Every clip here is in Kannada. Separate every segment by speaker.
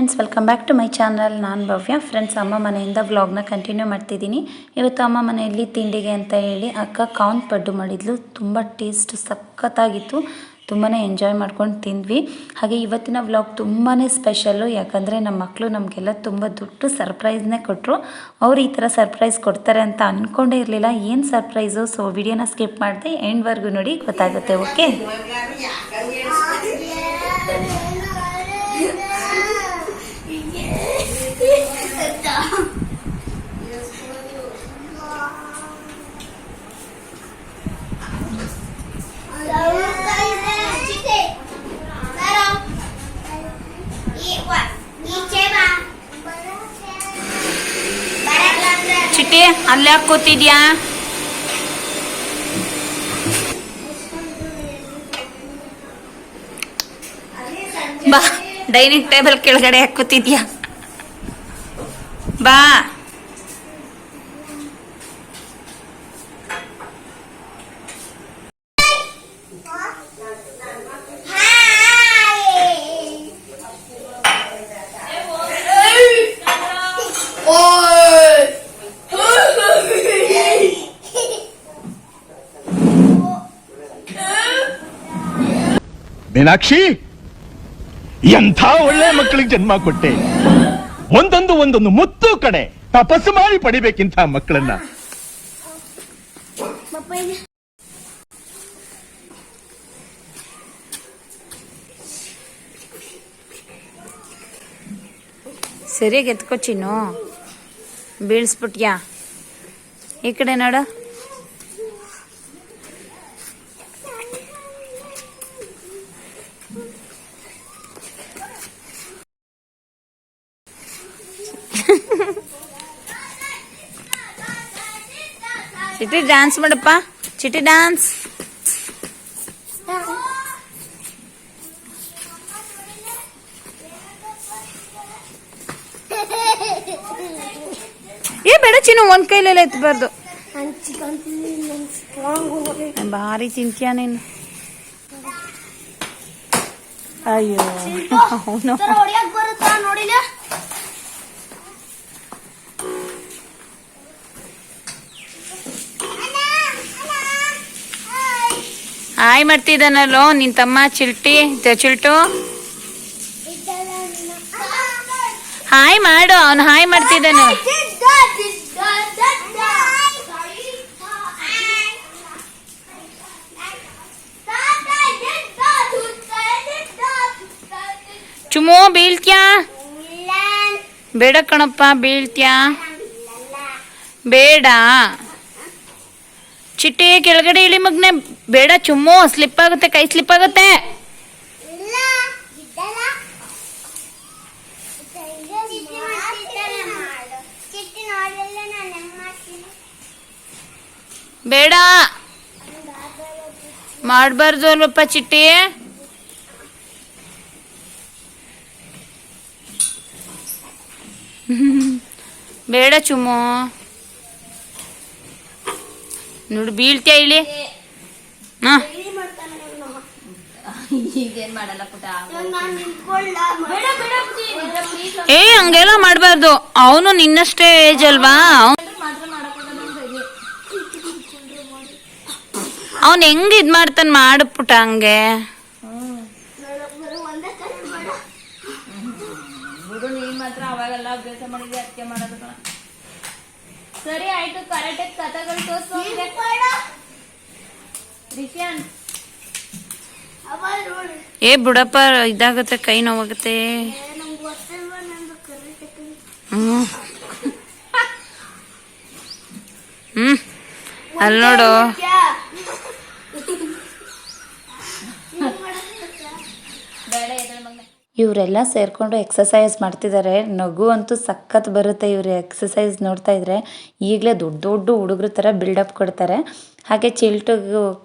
Speaker 1: Friends, welcome back to my channel. ನಾನು ಭವ್ಯ. ಫ್ರೆಂಡ್ಸ್, ಅಮ್ಮ ಮನೆಯಿಂದ ವ್ಲಾಗ್ನ ಕಂಟಿನ್ಯೂ ಮಾಡ್ತಿದ್ದೀನಿ. ಇವತ್ತು ಅಮ್ಮ ಮನೆಯಲ್ಲಿ ತಿಂಡಿಗೆ ಅಂತ ಹೇಳಿ ಅಕ್ಕ ಕಾರ್ನ್ ಪಡ್ಡು ಮಾಡಿದ್ಲು. ತುಂಬ ಟೇಸ್ಟ್ ಸಖತ್ತಾಗಿತ್ತು. ತುಂಬಾ ಎಂಜಾಯ್ ಮಾಡ್ಕೊಂಡು ತಿಂದ್ವಿ. ಹಾಗೆ ಇವತ್ತಿನ ವ್ಲಾಗ್ ತುಂಬಾ ಸ್ಪೆಷಲ್ಲು. ಯಾಕಂದರೆ ನಮ್ಮ ಮಕ್ಕಳು ನಮಗೆಲ್ಲ ತುಂಬ ದೊಡ್ಡ ಸರ್ಪ್ರೈಸ್ನೇ ಕೊಟ್ಟರು. ಅವ್ರು ಈ ಥರ ಸರ್ಪ್ರೈಸ್ ಕೊಡ್ತಾರೆ ಅಂತ ಅಂದ್ಕೊಂಡೇ ಇರಲಿಲ್ಲ. ಏನು ಸರ್ಪ್ರೈಸು? ಸೊ ವಿಡಿಯೋನ ಸ್ಕಿಪ್ ಮಾಡಿದೆ, ಎಂಡ್ವರೆಗೂ ನೋಡಿ, ಗೊತ್ತಾಗುತ್ತೆ. ಓಕೆ. ಚಿಟ್ಟಿ, ಅಲ್ಲೇ ಕೂತಿದ್ಯಾ? ಬಾ, ಡೈನಿಂಗ್ ಟೇಬಲ್ ಕೆಳಗಡೆ ಯಾಕೆ ಕೂತಿದ್ಯಾ? ಬಾ.
Speaker 2: ಮೀನಾಕ್ಷಿ, ಎಂಥ ಒಳ್ಳೆ ಮಕ್ಕಳಿಗೆ ಜನ್ಮ ಕೊಟ್ಟೆ. ಒಂದೊಂದು ಮುತ್ತು ಕಡೆ ತಪಸ್ಸು ಮಾಡಿ ಪಡಿಬೇಕಿಂತ ಮಕ್ಕಳನ್ನ.
Speaker 1: ಸರಿಯಾಗಿ ಎತ್ಕೊ ಚಿನ್ನು, ಬೀಳ್ಸ್ಬಿಟ್ಯಾ? ಈ ಕಡೆ ನೋಡ. ಚಿಟಿ ಡ್ಯಾನ್ಸ್ ಮಾಡಪ್ಪ. ಚಿಟಿ ಡ್ಯಾನ್ಸ್. ಏ ಬೇಡ ಚಿನ್ನು, ಒಂದ್ ಕೈಲೆಲ್ಲ ಎತ್ತಬಾರ್ದು. ಭಾರಿ ತಿಂತೀಯ ನೀನು. ಅಯ್ಯೋ ಅವನು ಹಾಯ್ ಮಾಡ್ತಿದ್ದಾನಲ್ಲೋ ನಿನ್ ತಮ್ಮ ಚಿಲ್ಟು. ಹಾಯ್ ಮಾಡು, ಅವನು ಹಾಯ್ ಮಾಡ್ತಿದ್ದಾನೆ. ಚುಮೋ, ಬೀಳ್ತ್ಯಾ? ಬೇಡ ಕಣಪ್ಪ, ಬೀಳ್ತ್ಯಾ? ಬೇಡ. ಚಿಟ್ಟಿ, ಕೆಳಗಡೆ ಇಳಿ ಮಗ್ನೆ. ಬೇಡ ಚುಮ್ಮು, ಸ್ಲಿಪ್ ಆಗುತ್ತೆ, ಕೈ ಸ್ಲಿಪ್ ಆಗುತ್ತೆ. ಬೇಡ, ಮಾಡಬಾರ್ದು ಅಲ್ವಪ್ಪ ಚಿಟ್ಟಿ. ಬೇಡ ಚುಮ್ಮು. ನೋಡು, ಬೀಳ್ತ್ಯಾ? ಇಳಿ. ಏ ಹಂಗೆಲ್ಲ ಮಾಡ್ಬಾರ್ದು. ಅವನು ನಿನ್ನಷ್ಟೇ ಏಜ್ ಅಲ್ವಾ? ಅವನ್ ಹೆಂಗ್ ಇದ್ ಮಾಡ್ತಾನ, ಮಾಡ್ಬಿಟ್ಟ ಹಂಗೆ.
Speaker 3: ಅವಾಗೆಲ್ಲ ಅಭ್ಯಾಸ ಮಾಡಿದ್ವಿ, ಅದಕ್ಕೆ ಮಾಡೋದು. ಸರಿ ಆಯ್ತು, ಕರೆಕ್ಟ್ ಕಥೆಗಳು ತೋರಿಸು.
Speaker 1: ಏ ಬಿಡಪ್ಪ, ಇದಾಗತ್ತೆ, ಕೈ ನೋವಾಗುತ್ತೆ. ಅಲ್ಲಿ ನೋಡು. ಇವರೆಲ್ಲ ಸೇರಿಕೊಂಡು ಎಕ್ಸಸೈಸ್ ಮಾಡ್ತಿದ್ದಾರೆ. ನಗು ಅಂತೂ ಸಖತ್ ಬರುತ್ತೆ ಇವರು ಎಕ್ಸಸೈಸ್ ನೋಡ್ತಾ ಇದ್ರೆ. ಈಗಲೇ ದೊಡ್ಡ ದೊಡ್ಡ ಹುಡುಗರ ಥರ ಬಿಲ್ಡಪ್ ಕೊಡ್ತಾರೆ. ಹಾಗೆ ಚಿಲ್ಟು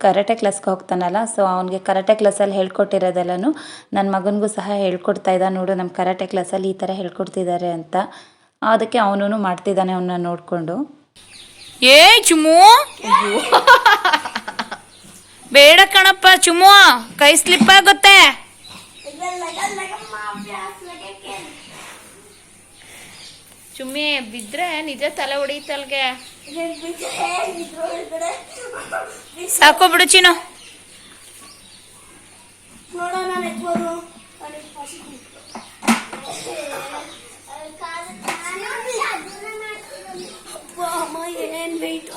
Speaker 1: ಕರಾಟೆ ಕ್ಲಾಸ್ಗೆ ಹೋಗ್ತಾನಲ್ಲ, ಸೊ ಅವನಿಗೆ ಕರಾಟೆ ಕ್ಲಾಸಲ್ಲಿ ಹೇಳ್ಕೊಟ್ಟಿರೋದೆಲ್ಲನೂ ನನ್ನ ಮಗನಿಗೂ ಸಹ ಹೇಳ್ಕೊಡ್ತಾ ಇದ್ದ. ನೋಡು, ನಮ್ಮ ಕರಾಟೆ ಕ್ಲಾಸಲ್ಲಿ ಈ ಥರ ಹೇಳ್ಕೊಡ್ತಿದ್ದಾರೆ ಅಂತ. ಅದಕ್ಕೆ ಅವನು ಮಾಡ್ತಿದ್ದಾನೆ ಅವನ್ನ ನೋಡಿಕೊಂಡು.
Speaker 3: ಏ ಚುಮ್ಮು, ಬೇಡ ಕಣಪ್ಪ ಚುಮ್ಮು, ಕೈ ಸ್ಲಿಪ್ ಆಗುತ್ತೆ. ಚುಮ್ಮಿ ಬಿದ್ರೆ ನಿಜ ತಲೆ ಹೊಡೀತಲ್ಗೆ. ಸಾಕೋ ಬಿಡು ಚಿನ್ನು.
Speaker 4: ಏನೇನ್ ವೆಯ್ಟ್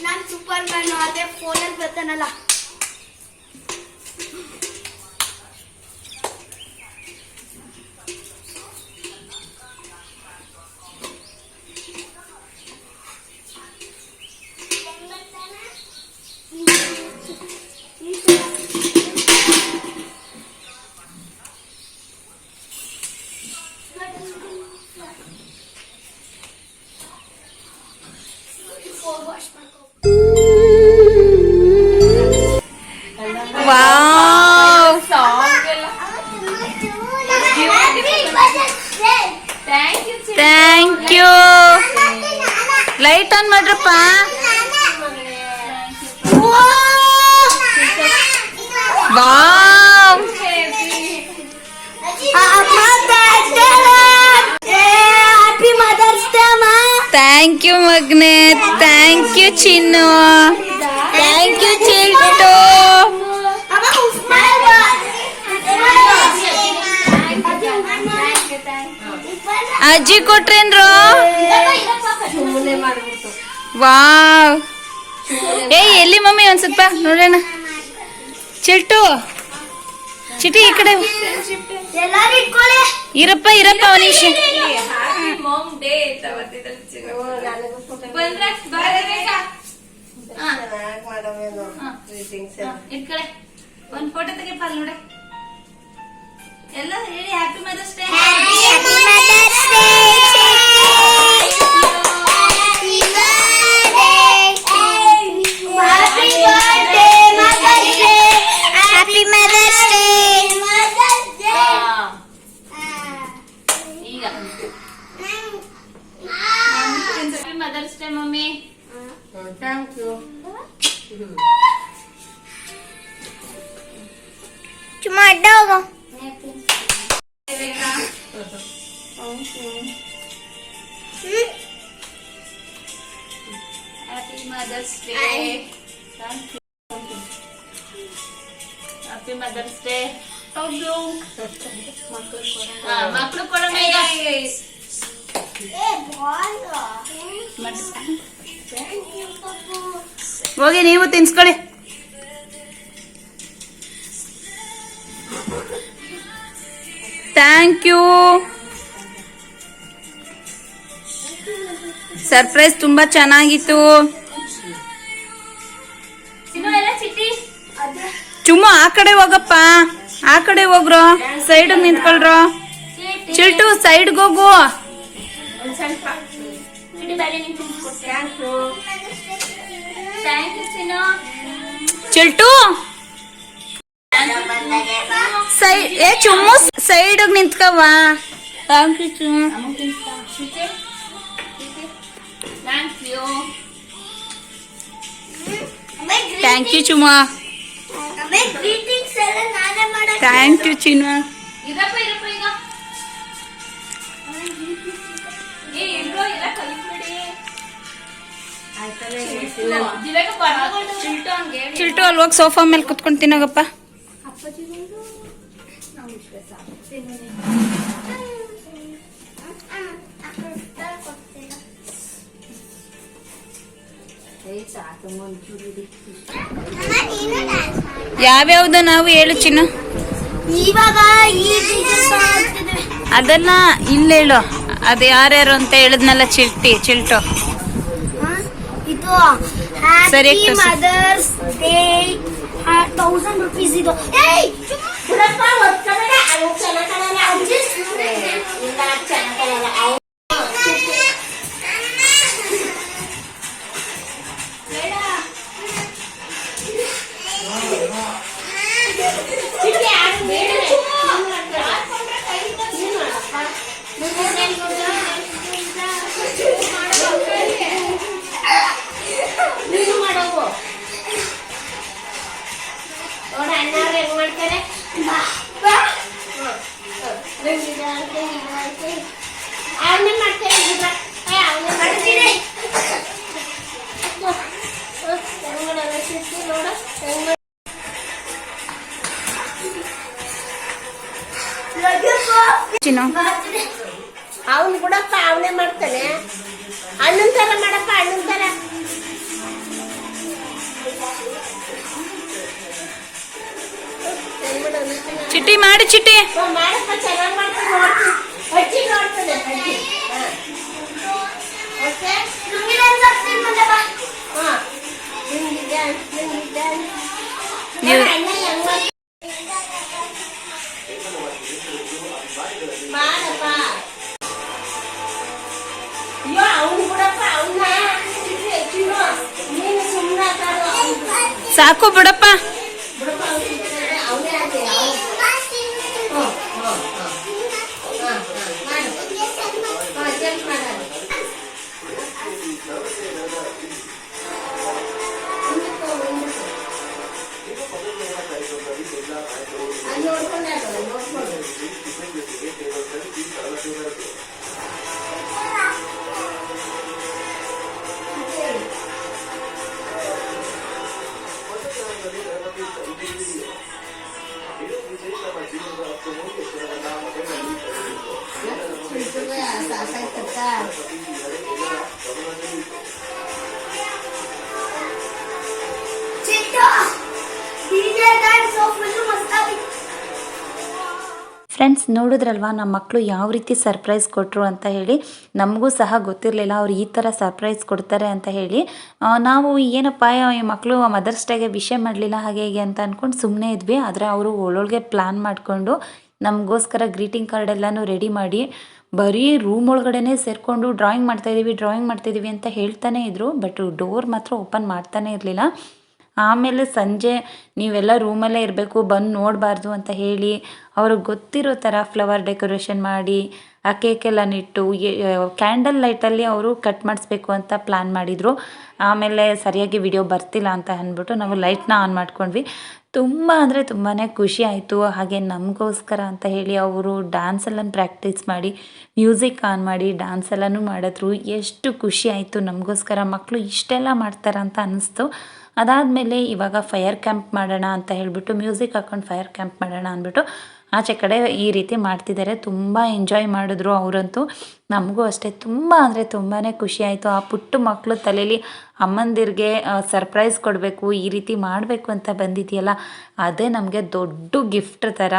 Speaker 4: ನಾನು ಸೂಪರ್ ಮ್ಯಾನ್ ಅದೇ ಫೋನಲ್ಲಿ ಬರ್ತಾನಲ್ಲ.
Speaker 3: Wow, thank you. Light on ಮಾಡ್ರಪ್ಪ. ವಾವ್, ಥ್ಯಾಂಕ್ ಯು ಮಗ್ನೆ, thank you Chinnu, thank you Chiltu. ಅಜ್ಜಿ ಕೊಟ್ರೇನ್ರು? ವಾವ್. ಎಲ್ಲಿ ಮಮ್ಮಿ ಒಂದ್ ಸ್ವಲ್ಪ ನೋಡೋಣ. ಚಿಲ್ಟು, ಚಿಟಿ ಈ ಕಡೆ ಇರಪ್ಪ ಇರಪ್ಪ ಅವನೀಶ್. ಒಂದ್ ಫೋಟೋ ತೆಗಿಪ್ಪ ಅಲ್ಲಿ ನೋಡೆ. ಎಲ್ಲ ಹೇಳಿ happy mother's day. Mother's day mummy. Thank you.
Speaker 4: Chumma ಅಡ್ಡ ಹೋಗೋ.
Speaker 3: Happy mother's day. Happy mother's day. ಮಕ್ಕಳು ಕೊಡೋಣ ಈಗ. ಹೋಗಿ ನೀವು ತಿನ್ಸ್ಕೊಳ್ಳಿ. Thank you. ಸರ್ಪ್ರೈಸ್ ತುಂಬಾ ಚೆನ್ನಾಗಿತ್ತು. ಚುಮ್ಮ ಆ ಕಡೆ ಹೋಗಪ್ಪ, ಆ ಕಡೆ ಹೋಗ್ರೋ, ಸೈಡ್ ನಿಂತ್ಕೊಳ್ರೋ. ಚಿಲ್ಟು ಸೈಡ್ಗೆ ಹೋಗು. ಚಿಲ್ಟು ಚುಮ್ಮು ಸೈಡ್ ನಿಂತ್ಕವ. Thank you Chummu. Thank you Chumma. Thank you ಚಿನ್ನ. ಚಿಲ್ಟು ಅಲ್ಲಿ ಹೋಗಿ ಸೋಫಾ ಮೇಲೆ ಕುತ್ಕೊಂಡು ತಿನ್ನೋಗಪ್ಪ. ಯಾವ್ಯಾವ್ದು ನಾವು ಹೇಳು ಚಿನ್ನ.
Speaker 4: ಇವಾಗ
Speaker 3: ಅದೆಲ್ಲ ಇಲ್ಲ ಹೇಳು. ಅದು ಯಾರ್ಯಾರು ಅಂತ ಹೇಳಿದ್ನಲ್ಲ ಚಿಲ್ಟು.
Speaker 4: ಇದು
Speaker 3: ಸರಿ
Speaker 4: ಮದರ್ಸ್ ಡೇ 1000 rupees ಇದು. ಏಯ್ ಬಿಡಪ್ಪ ಒತ್ಕಬೇಡ. ಅದು ಚೆನ್ನಾಗಿ ಕಾಣಲ್ಲ. ಅಡ್ಜಸ್ಟ್ ಇಲ್ಲ ಚೆನ್ನಾಗಿ ಕಾಣಲ್ಲ.
Speaker 3: ಚಿನ್ನು
Speaker 4: ಅವನು ಬಿಡಪ್ಪ, ಅವನೇ ಮಾಡ್ತಾನೆ. ಅಣ್ಣನ ತರ ಮಾಡಪ್ಪ, ಅಣ್ಣನ ತರ.
Speaker 3: ಚಿಟ್ಟಿ ಮಾಡಿ ಚಿಟ್ಟಿ.
Speaker 4: ಮಾಡಪ್ಪ, ಚೆನ್ನಾಗಿ ಮಾಡ್ತಾನೆ. ನೋಡ್ತೀನಿ, ಅಜ್ಜಿ ನೋಡ್ತಾನೆ. ಓಕೆ, ನಿಂಗೆ ಡ್ಯಾನ್ಸ್ ಆಗ್ತೀನಿ ಮತ್ತೆ ಬಾ. ಹಾಂ, ನಿಂಗೆ ಡ್ಯಾನ್ಸ್.
Speaker 3: ನೀವು
Speaker 4: ಅಣ್ಣ ಹೆಂಗ್ ಮಾಡ್ತಾನೆ ಮಾಡಪ್ಪ. ಅಯ್ಯೋ ಅವನು ಬಿಡಪ್ಪ, ಅವನ್ನ ನೀನು ಸುಮ್ಮನೆ
Speaker 3: ಸಾಕು ಬಿಡಪ್ಪ.
Speaker 4: ಬಿಡಪ್ಪ, ಅವನೇ ಆಗಿ
Speaker 1: ಫ್ರೆಂಡ್ಸ್ ನೋಡಿದ್ರಲ್ವಾ ನಮ್ಮ ಮಕ್ಕಳು ಯಾವ ರೀತಿ ಸರ್ಪ್ರೈಸ್ ಕೊಟ್ಟರು ಅಂತ ಹೇಳಿ. ನಮಗೂ ಸಹ ಗೊತ್ತಿರಲಿಲ್ಲ ಅವ್ರು ಈ ಥರ ಸರ್ಪ್ರೈಸ್ ಕೊಡ್ತಾರೆ ಅಂತ ಹೇಳಿ. ನಾವು ಏನಪ್ಪ ಈ ಮಕ್ಕಳು ಮದರ್ಸ್ ಡೇಗೆ ವಿಷಯ ಮಾಡಲಿಲ್ಲ ಹಾಗೆ ಹೀಗೆ ಅಂತ ಅಂದ್ಕೊಂಡು ಸುಮ್ಮನೆ ಇದ್ವಿ. ಆದರೆ ಅವರು ಒಳ್ಳೊಳಗೆ ಪ್ಲ್ಯಾನ್ ಮಾಡಿಕೊಂಡು ನಮಗೋಸ್ಕರ ಗ್ರೀಟಿಂಗ್ ಕಾರ್ಡ್ ಎಲ್ಲನೂ ರೆಡಿ ಮಾಡಿ ಬರೀ ರೂಮ್ ಒಳಗಡೆ ಸೇರಿಕೊಂಡು ಡ್ರಾಯಿಂಗ್ ಮಾಡ್ತಾಯಿದ್ದೀವಿ ಅಂತ ಹೇಳ್ತಾನೆ ಇದ್ದರು. ಬಟ್ ಡೋರ್ ಮಾತ್ರ ಓಪನ್ ಮಾಡ್ತಾನೆ ಇರಲಿಲ್ಲ. ಆಮೇಲೆ ಸಂಜೆ ನೀವೆಲ್ಲ ರೂಮಲ್ಲೇ ಇರಬೇಕು, ಬಂದು ನೋಡಬಾರ್ದು ಅಂತ ಹೇಳಿ ಅವ್ರಿಗೆ ಗೊತ್ತಿರೋ ಥರ ಫ್ಲವರ್ ಡೆಕೋರೇಷನ್ ಮಾಡಿ ಆ ಕೇಕೆಲ್ಲ ನಿಟ್ಟು ಕ್ಯಾಂಡಲ್ ಲೈಟಲ್ಲಿ ಅವರು ಕಟ್ ಮಾಡಿಸ್ಬೇಕು ಅಂತ ಪ್ಲ್ಯಾನ್ ಮಾಡಿದರು. ಆಮೇಲೆ ಸರಿಯಾಗಿ ವಿಡಿಯೋ ಬರ್ತಿಲ್ಲ ಅಂತ ಅಂದ್ಬಿಟ್ಟು ನಾವು ಲೈಟ್ನ ಆನ್ ಮಾಡ್ಕೊಂಡ್ವಿ. ತುಂಬ ಅಂದರೆ ತುಂಬಾ ಖುಷಿ ಆಯಿತು. ಹಾಗೆ ನಮಗೋಸ್ಕರ ಅಂತ ಹೇಳಿ ಅವರು ಡ್ಯಾನ್ಸ್ ಎಲ್ಲ ಪ್ರಾಕ್ಟೀಸ್ ಮಾಡಿ ಮ್ಯೂಸಿಕ್ ಆನ್ ಮಾಡಿ ಡ್ಯಾನ್ಸ್ ಎಲ್ಲನೂ ಮಾಡಿದ್ರು. ಎಷ್ಟು ಖುಷಿ ಆಯಿತು ನಮಗೋಸ್ಕರ. ಮಕ್ಕಳು ಇಷ್ಟೆಲ್ಲ ಮಾಡ್ತಾರೆ ಅಂತ ಅನ್ನಿಸ್ತು. ಅದಾದಮೇಲೆ ಇವಾಗ ಫೈರ್ ಕ್ಯಾಂಪ್ ಮಾಡೋಣ ಅಂತ ಹೇಳಿಬಿಟ್ಟು ಮ್ಯೂಸಿಕ್ ಹಾಕ್ಕೊಂಡು ಫೈರ್ ಕ್ಯಾಂಪ್ ಮಾಡೋಣ ಅಂದ್ಬಿಟ್ಟು ಆಚೆ ಕಡೆ ಈ ರೀತಿ ಮಾಡ್ತಿದ್ದಾರೆ. ತುಂಬ ಎಂಜಾಯ್ ಮಾಡಿದ್ರು ಅವರಂತೂ. ನಮಗೂ ಅಷ್ಟೇ ತುಂಬ ಅಂದರೆ ತುಂಬಾ ಖುಷಿ ಆಯಿತು. ಆ ಪುಟ್ಟ ಮಕ್ಕಳು ತಲೆಯಲ್ಲಿ ಅಮ್ಮಂದಿರಿಗೆ ಸರ್ಪ್ರೈಸ್ ಕೊಡಬೇಕು, ಈ ರೀತಿ ಮಾಡಬೇಕು ಅಂತ ಬಂದಿದೆಯಲ್ಲ, ಅದೇ ನಮಗೆ ದೊಡ್ಡ ಗಿಫ್ಟ್ ಥರ.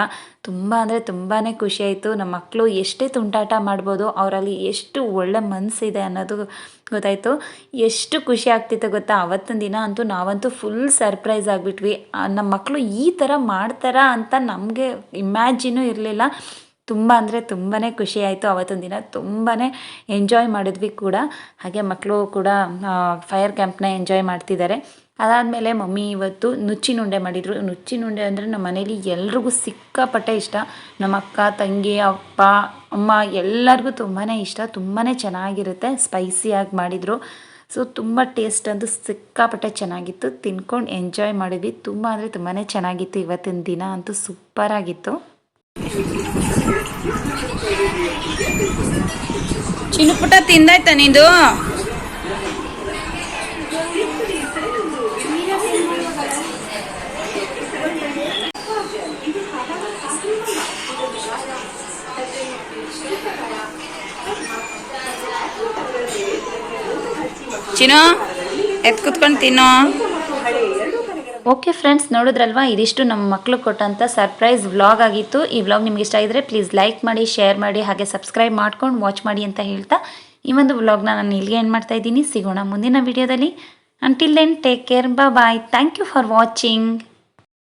Speaker 1: ತುಂಬ ಅಂದರೆ ತುಂಬಾ ಖುಷಿ ಆಯಿತು. ನಮ್ಮ ಮಕ್ಕಳು ಎಷ್ಟೇ ತುಂಟಾಟ ಮಾಡ್ಬೋದು, ಅವರಲ್ಲಿ ಎಷ್ಟು ಒಳ್ಳೆ ಮನಸ್ಸಿದೆ ಅನ್ನೋದು ಗೊತ್ತಾಯಿತು. ಎಷ್ಟು ಖುಷಿ ಆಗ್ತಿತ್ತು ಗೊತ್ತಾ. ಆವತ್ತಿನ ದಿನ ಅಂತೂ ನಾವಂತೂ ಫುಲ್ ಸರ್ಪ್ರೈಸ್ ಆಗಿಬಿಟ್ವಿ. ನಮ್ಮ ಮಕ್ಕಳು ಈ ಥರ ಮಾಡ್ತಾರಾ ಅಂತ ನಮಗೆ ಇಮ್ಯಾಜಿನೂ ಇರಲಿಲ್ಲ. ತುಂಬ ಅಂದರೆ ತುಂಬಾ ಖುಷಿ ಆಯಿತು. ಆವತ್ತಿನ ದಿನ ತುಂಬಾ ಎಂಜಾಯ್ ಮಾಡಿದ್ವಿ ಕೂಡ. ಹಾಗೆ ಮಕ್ಕಳು ಕೂಡ ಫೈರ್ ಕ್ಯಾಂಪ್ನ ಎಂಜಾಯ್ ಮಾಡ್ತಿದ್ದಾರೆ. ಅದಾದಮೇಲೆ ಮಮ್ಮಿ ಇವತ್ತು ನುಚ್ಚಿನುಂಡೆ ಮಾಡಿದರು. ನುಚ್ಚಿನುಂಡೆ ಅಂದರೆ ನಮ್ಮ ಮನೇಲಿ ಎಲ್ರಿಗೂ ಸಿಕ್ಕಾಪಟ್ಟೆ ಇಷ್ಟ. ನಮ್ಮ ಅಕ್ಕ, ತಂಗಿ, ಅಪ್ಪ, ಅಮ್ಮ ಎಲ್ಲರಿಗೂ ತುಂಬಾ ಇಷ್ಟ. ತುಂಬಾ ಚೆನ್ನಾಗಿರುತ್ತೆ. ಸ್ಪೈಸಿಯಾಗಿ ಮಾಡಿದರು. ಸೊ ತುಂಬ ಟೇಸ್ಟ್ ಅಂತೂ ಸಿಕ್ಕಾಪಟ್ಟೆ ಚೆನ್ನಾಗಿತ್ತು. ತಿನ್ಕೊಂಡು ಎಂಜಾಯ್ ಮಾಡಿದ್ವಿ. ತುಂಬ ಅಂದರೆ ತುಂಬಾ ಚೆನ್ನಾಗಿತ್ತು. ಇವತ್ತಿನ ದಿನ ಅಂತೂ ಸೂಪರಾಗಿತ್ತು.
Speaker 3: ಚಿನ್ನುಪುಟ ತಿಂದಾಯ್ತಾ ನಿಂದು? ಚಿನ್ನು ಎತ್ ಕುತ್ಕೊಂಡು ತಿನ್ನೋ.
Speaker 1: ಓಕೆ ಫ್ರೆಂಡ್ಸ್, ನೋಡಿದ್ರಲ್ವಾ, ಇದಿಷ್ಟು ನಮ್ಮ ಮಕ್ಕಳು ಕೊಟ್ಟಂಥ ಸರ್ಪ್ರೈಸ್ ವ್ಲಾಗ್ ಆಗಿತ್ತು. ಈ ವ್ಲಾಗ್ ನಿಮ್ಗೆ ಇಷ್ಟ ಆಗಿದ್ರೆ ಪ್ಲೀಸ್ ಲೈಕ್ ಮಾಡಿ, ಶೇರ್ ಮಾಡಿ, ಹಾಗೆ ಸಬ್ಸ್ಕ್ರೈಬ್ ಮಾಡ್ಕೊಂಡು ವಾಚ್ ಮಾಡಿ ಅಂತ ಹೇಳ್ತಾ ಈ ಒಂದು ವ್ಲಾಗ್ನ ನಾನು ಇಲ್ಲಿಗೆ ಎಂಡ್ ಮಾಡ್ತಾ ಇದ್ದೀನಿ. ಸಿಗೋಣ ಮುಂದಿನ ವಿಡಿಯೋದಲ್ಲಿ. Until then take care, bye. Thank you for watching.